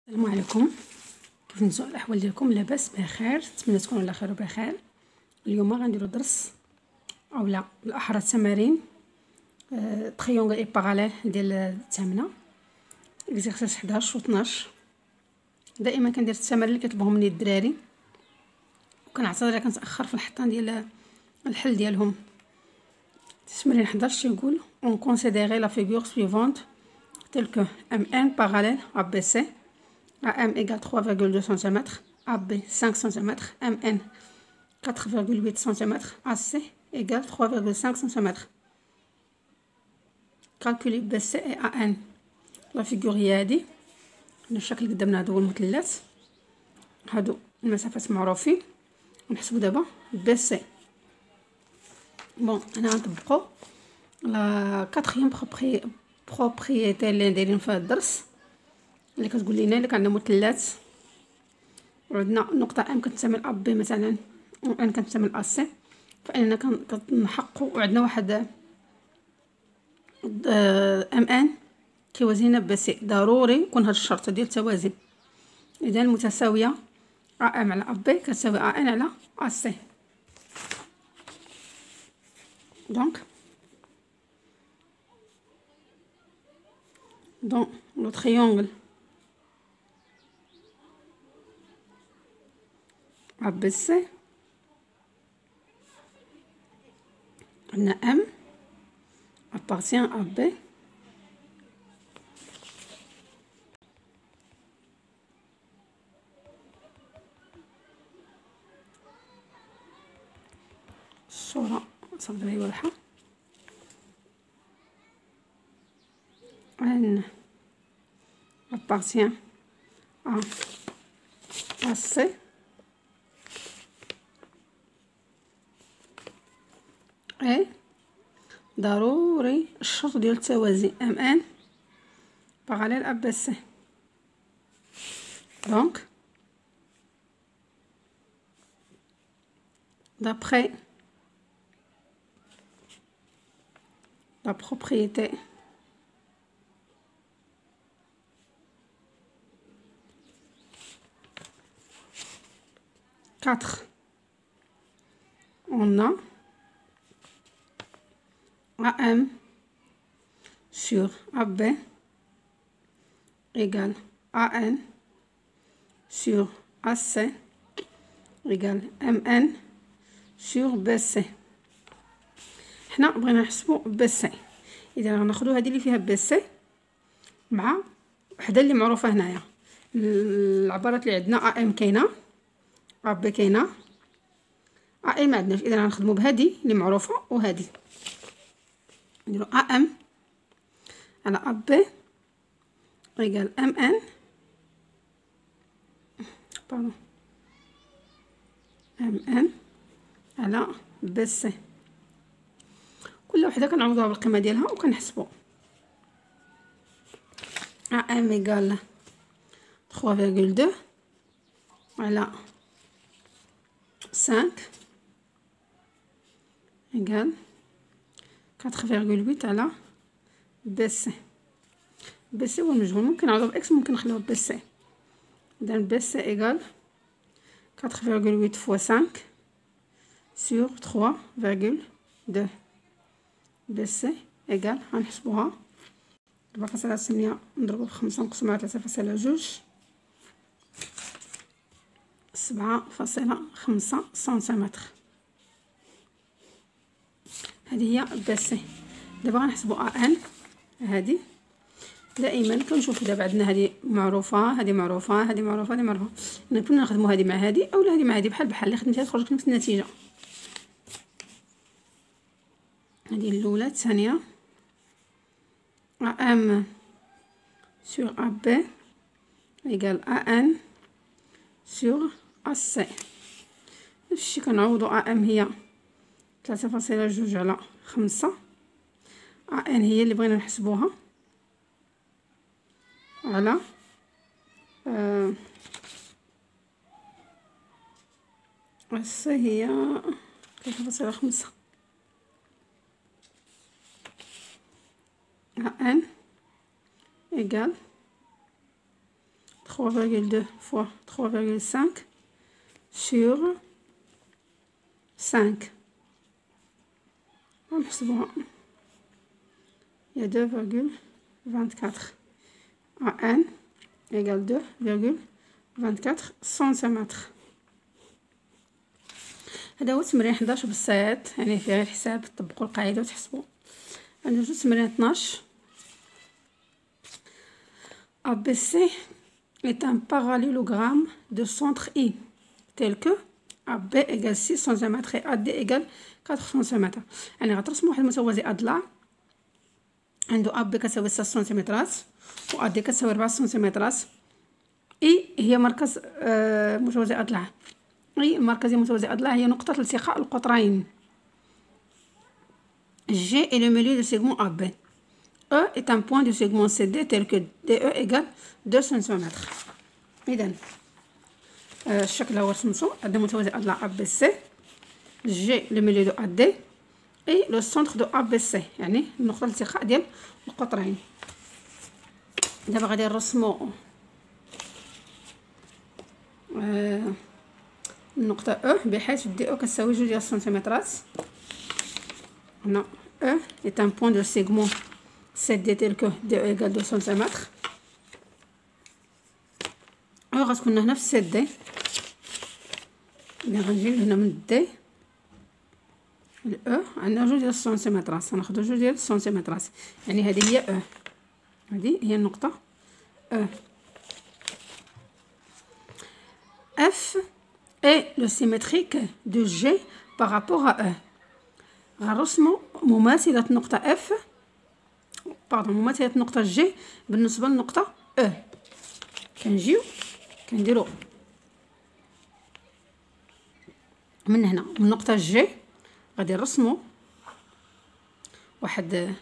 السلام عليكم. كيف نتوما الاحوال ديالكم؟ لاباس بخير؟ نتمنى تكونوا على خير وبخير. اليوم غنديروا درس اولا بالاحرى تمارين تريونغل اي باراليل ديال الثامنه اكزرسيس 11 و 12. دائما كندير التمارين اللي كيطلبوهم مني الدراري، وكنعتذر كنتاخر في الحطان ديال الحل ديالهم. التمرين 11 يقول on considère la figure suivante telle que M1 parallèle à BC. AM égale 3,2 cm, AB 5 cm, MN 4,8 cm, AC égale 3,5 cm. Calculer BC et AN. La figure هي هادي. الشكل قدامنا هادو هو المثلث، هادو المسافات معروفين. ونحسبو دابا BC. بون هنا غنطبقو لا كاتريام بروبريتي اللي دايرين في هاد الدرس، اللي كتقول لنا الا كان عندنا مثلث وعندنا نقطه ام كتساوي ا بي مثلا وان كتساوي ا سي، فاننا كنحققوا وعندنا واحد ام ان كيوازينا ب سي. ضروري يكون هذا الشرط ديال التوازي. اذا متساويه ا ام على ا بي كتساوي ا ان على ا سي. دونك لو triangle ABC عندنا M appartient à B الصورة صافي هي واضحة. N appartient à C اي ضروري الشرط ديال التوازي ام ان باراليل ا بي سي. دونك d'après la propriété quatre, on a AM sur AB égale AN sur AC égale MN sur BC. حنا بغينا نحسبوا BC، اذا غناخذو هذه اللي فيها BC مع وحده اللي معروفه هنايا. العبارات اللي عندنا AM كاينه، AB كاينه، AM ما عندناش، اذا غنخدموا بهذه اللي معروفه وهذه. نديرو AM على AB égale MN MN على BC. كل وحده كنعوضوها بالقيمه ديالها وكنحسبوا. AM égale 3,2 على 5 égale 4,8 على BC. BC هو المجهول، ممكن نعوضو بإكس ممكن نخليوه BC. إذا BC égale 4,8 fois 5 sur 3,2. BC égale غنحسبوها 4,8 نضربو في5 نقسمو على 3,2 7,5 سنتيمتر. هذه هي BC. دابا غنحسبوا AN. هذه دائما كنشوفوا دابا عندنا هذه معروفه، هذه معروفه، هذه معروفه، هذه معروفه. كنا نخدموا هذه مع هذه اولا هذه مع هذه، بحال اللي خدمتيها تخرج نفس النتيجه. هذه الاولى. الثانيه AM sur AB égale AN sur AC. نفس الشيء كنعوضوا AM هي 3,2 على 5. AN هي اللي بغينا نحسبوها على AC هي 3,5. AN égale 3,2 fois 3,5 sur 5. نحسبوها. Il y a 2,24 à n égale 2,24 سنتيمتر. هذا هو تمرين 11 بالساعات، يعني فيه غير الحساب، تطبقوا القاعده وتحسبوا. ندوزو تمرين 12. ABC est un parallélogramme de centre I tel que AB égale 6 cm et AD égale 4 cm. يعني غترسموا واحد المتوازي أضلاع عنده AB كتساوي 6 سنتيمترات و AD كتساوي 4 سنتيمترات. I هي مركز متوازي أضلاع. I مركز متوازي أضلاع هي نقطة التقاء القطرين. G est le milieu du segment AB. E est un point du segment CD tel que DE égale 2 cm. إذن الشكل هو رسمته. هذا متوازي أضلاع ABC. G le milieu de AD et le centre de ABC، يعني نقطة الالتقاء ديال القطرين. دابا غادي نرسمو النقطة E بحيث دي او كتساوي 2 ديال السنتيمترات. هنا E est un point de segment CD tel que DE égale 2 cm. غتكون هنا في CD. إذا غنجي هنا من دي الأو عندنا 2 ديال السنتيمترات، غناخدو 2 ديال السنتيمترات، يعني هذه هي أو، هذه هي النقطة أو. F est le symétrique de G par rapport à E. غنرسمو مماثلة النقطة F مماثلة النقطة G بالنسبة للنقطة E. كنجيو كنديرو من هنا من النقطة G غادي نرسمو واحد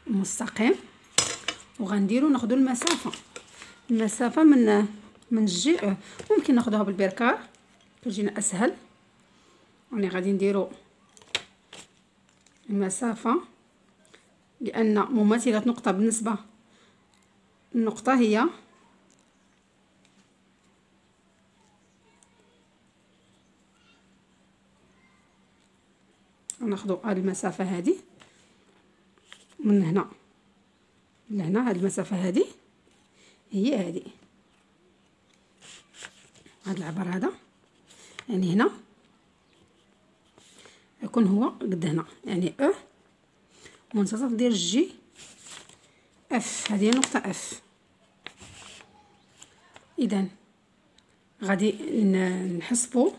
مستقيم وغنديرو ناخدو المسافة من جي او. ممكن ناخدوها بالبركار كتجينا اسهل. يعني غادي نديرو المسافة لان مماثلة نقطة بالنسبة النقطة هي ناخدو هاد المسافة هادي من هنا لهنا. هاد المسافة هادي هي هادي، هاد العبر هذا يعني هنا يكون هو قد هنا، يعني او منتصف ديال جي اف. هذه هي النقطة اف. اذا غادي نحسبوا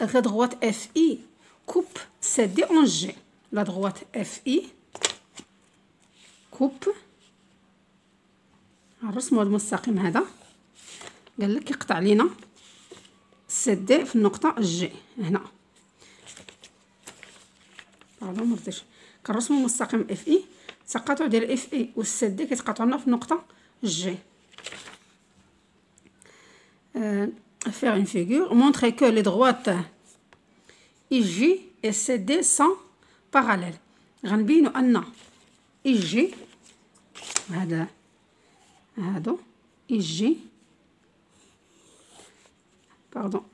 la droite FI coupe CD en G. La droite FI coupe. نرسموا المستقيم هذا قال لك يقطع لينا CD في النقطة G هنا. باردون مرضيش. كنرسموا المستقيم FI، التقاطع ديال FI و CD كيتقاطعوا لنا في النقطة G. Faire une figure, montrer que les droites IG et CD sont parallèles. غنبينو ان IG هادو IG باردون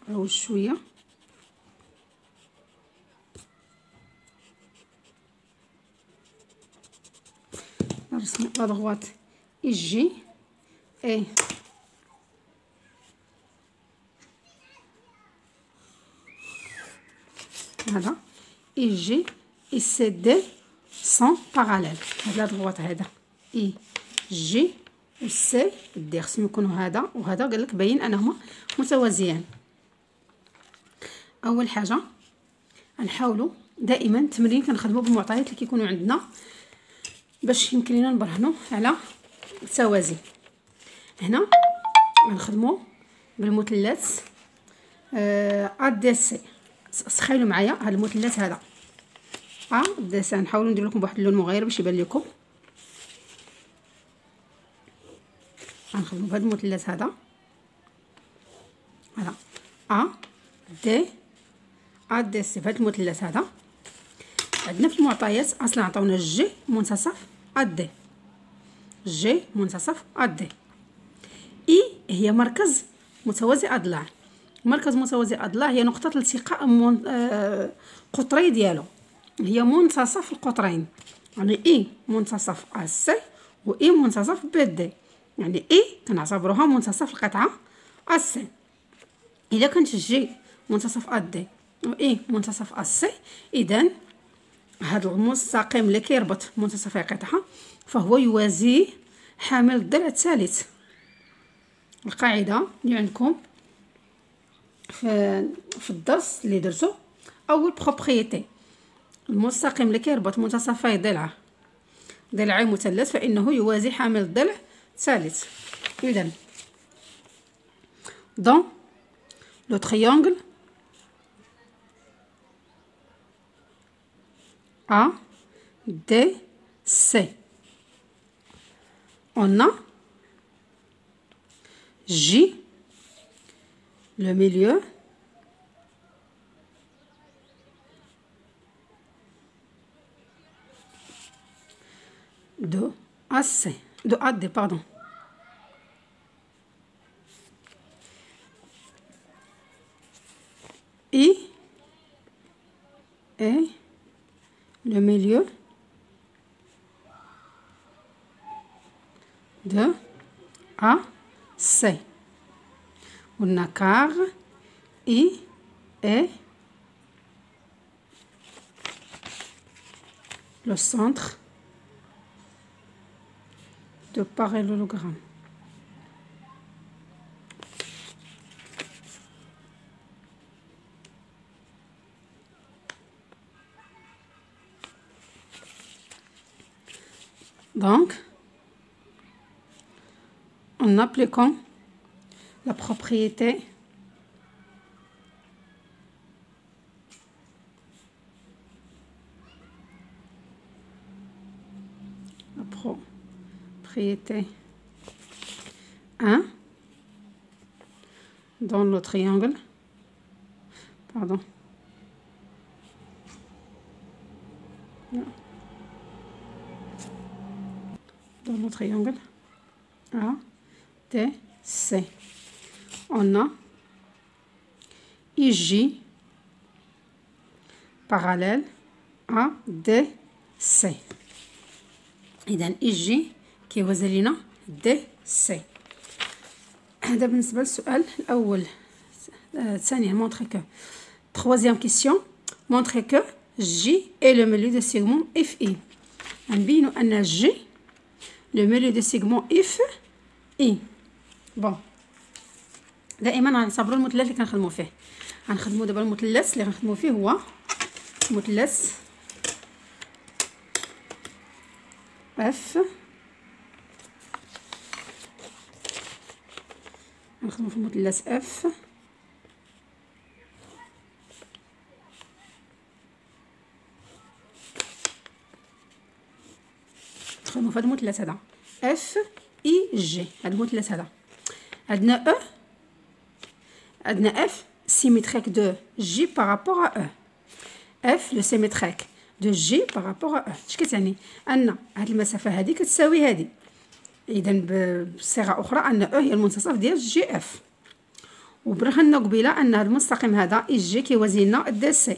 عاود شويه نرسم لا droite IG et هذا IG et CD sont parallèles. هاد لا droite هذا IG و C دي خصهم يكونوا هذا وهذا قال لك باين انهما متوازيان. اول حاجه غنحاولوا دائما التمرين كنخدموا بالمعطيات اللي كيكونوا عندنا باش يمكن لينا نبرهنوا على التوازي. هنا غنخدموا بالمثلث ADC. تخيلوا معايا هذا المثلث هذا ADC. نحاولوا ندير لكم بواحد اللون مغاير باش يبان لكم. غنخدموا بهذا المثلث هذا ADC بهذا المثلث هذا. عندنا في المعطيات اصلا عطاونا الجي منتصف AD. جي منتصف أدي. إي هي مركز متوازي أضلاع. مركز متوازي أضلاع هي نقطة التقاء قطري ديالو، هي منتصف القطرين. يعني إي منتصف أسي و إي منتصف بدي. يعني إي كنعتبروها منتصف القطعة أسي. إذا كانت جي منتصف أدي و إي منتصف أسي، إذن هذا المستقيم اللي كيربط منتصفي القطعة فهو يوازي حامل الضلع الثالث. القاعدة اللي عندكم في الدرس اللي درتو، أول بروبريتي المستقيم اللي كيربط منتصفي ضلعي مثلث فإنه يوازي حامل الضلع الثالث. إذن dans le triangle ADC, on a J, le milieu, de AD, pardon. I et le milieu de AC. On a car I est le centre de parallélogramme. Donc, en appliquant la propriété propriété 1 dans le triangle, pardon, dans le triangle ADC, on a IJ parallèle ADC. إذن إيجي كيوازي لنا دي سي. هذا بالنسبة للسؤال الأول. ثانيا montrer que troisième question montrer que J est le milieu de segment FI. غنبينو أن J le milieu de segment FI. بون دائما غنعتبرو المثلث اللي كنخدمو فيه. غنخدمو دابا المثلث اللي غنخدمو فيه هو مثلث اف. نخدمو في المثلث اف نخدمو في هذا المثلث هذا اف اي جي. هذا المثلث هذا عندنا او، عندنا اف symétrique de J par rapport à E. F le symétrique de J par rapport à E. اش كتعني؟ ان هاد المسافه هذه كتساوي هذه. اذا بصيغه اخرى ان O هي المنتصف ديال جي اف. وبرهنا قبيله ان هاد المستقيم هذا اي جي كيوازي لنا دي سي،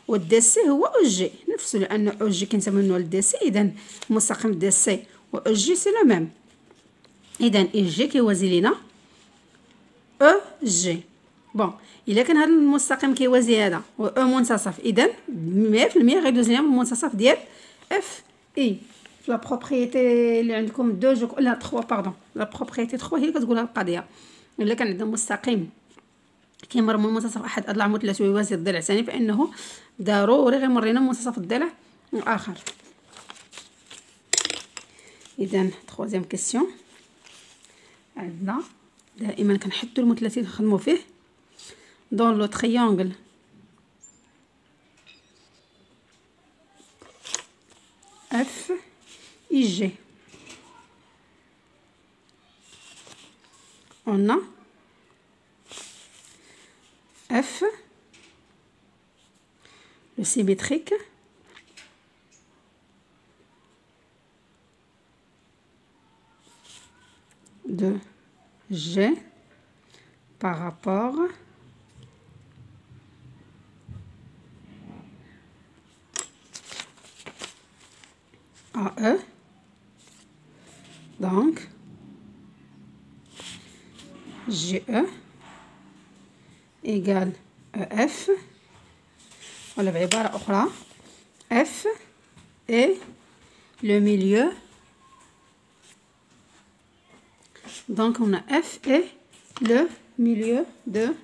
والدي سي هو او جي نفسه، لان او جي كنسميو الدي سي. اذا المستقيم دي سي و او جي سي لو ميم. اذا اي جي كيوازي لنا او جي. بون الا كان هذا المستقيم كيوازي هذا و او منتصف، اذا 100% غيدوز لنا المنتصف ديال اف اي. لا بروبريتي اللي عندكم 2 جو لا 3 باردون، لا بروبريتي 3 هي اللي كتقول هاد القضيه. الا كان عندنا مستقيم كيمر من منتصف احد اضلاع مثلث ويوازي الضلع الثاني، فانه ضروري غيمر لنا منتصف الضلع الاخر. اذا troisième question عندنا دائما كنحدوا المثلث اللي نخدموا فيه. dans le triangle F I G on a F le symétrique de G par rapport à E. Donc GE égale EF، ولا بعبارة أخرى F est le milieu. Donc on a F est le milieu de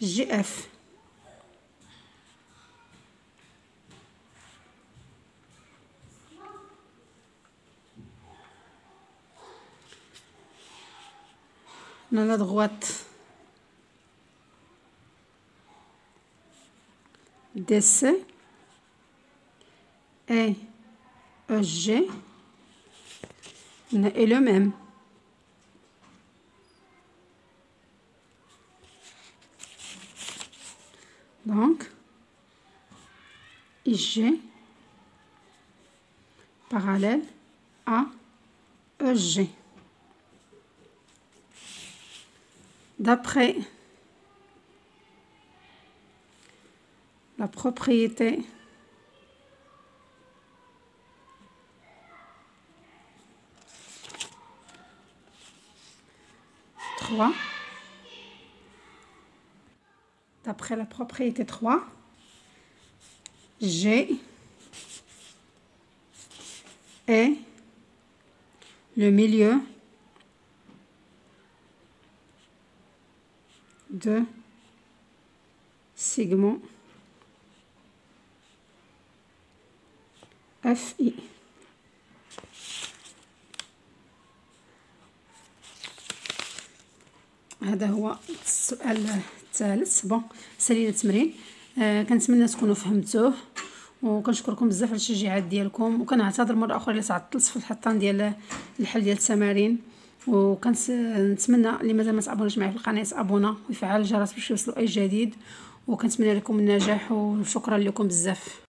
GF. On a la droite DC et EG est le même. Donc IG parallèle à EG. D'après la propriété d'après la propriété 3, G est le milieu de segment FI. هذا هو السؤال الثالث. بون سالينا التمرين. كنتمنى تكونوا فهمتوه، وكنشكركم بزاف على التشجيعات ديالكم، وكنعتذر مره اخرى الا تعطلت في الحطان ديال الحل ديال التمارين، وكنتمنى اللي مازال ما تعابوناش معايا في القناه يتابونا ويفعل الجرس باش يوصلوا اي جديد، وكنتمنى لكم النجاح وشكرا لكم بزاف.